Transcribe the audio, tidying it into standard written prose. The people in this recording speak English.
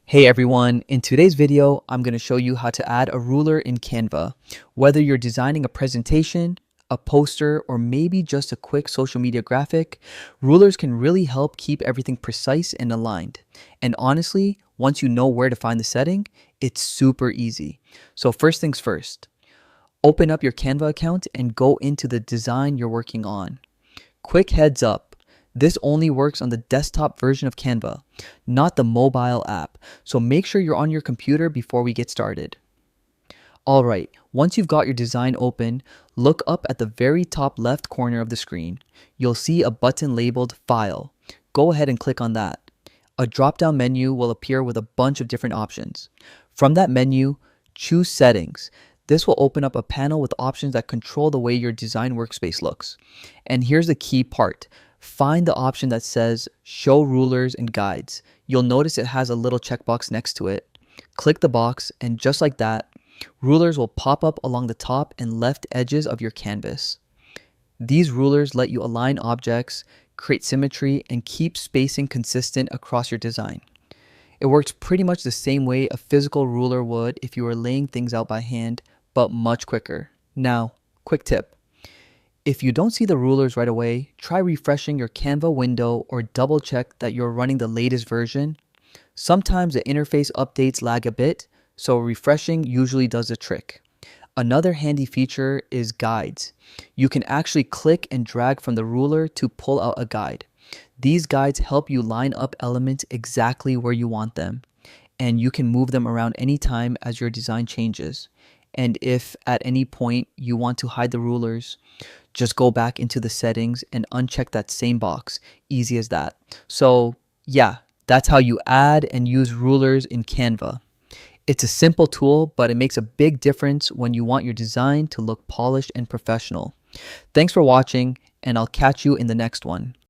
Hey everyone, in today's video, I'm going to show you how to add a ruler in Canva. Whether you're designing a presentation, a poster, or maybe just a quick social media graphic, rulers can really help keep everything precise and aligned. And honestly, once you know where to find the setting, it's super easy. So first things first, open up your Canva account and go into the design you're working on. Quick heads up, this only works on the desktop version of Canva, not the mobile app, so make sure you're on your computer before we get started. Alright, once you've got your design open, look up at the very top left corner of the screen. You'll see a button labeled File. Go ahead and click on that. A drop-down menu will appear with a bunch of different options. From that menu, choose Settings. This will open up a panel with options that control the way your design workspace looks. And here's the key part. Find the option that says Show Rulers and Guides. You'll notice it has a little checkbox next to it. Click the box, and just like that, rulers will pop up along the top and left edges of your canvas. These rulers let you align objects, create symmetry, and keep spacing consistent across your design. It works pretty much the same way a physical ruler would if you were laying things out by hand, but much quicker. Now, quick tip. If you don't see the rulers right away, try refreshing your Canva window or double check that you're running the latest version. Sometimes the interface updates lag a bit, so refreshing usually does the trick. Another handy feature is guides. You can actually click and drag from the ruler to pull out a guide. These guides help you line up elements exactly where you want them, and you can move them around anytime as your design changes. And if at any point you want to hide the rulers, just go back into the settings and uncheck that same box. Easy as that. So yeah, that's how you add and use rulers in Canva. It's a simple tool, but it makes a big difference when you want your design to look polished and professional. Thanks for watching, and I'll catch you in the next one.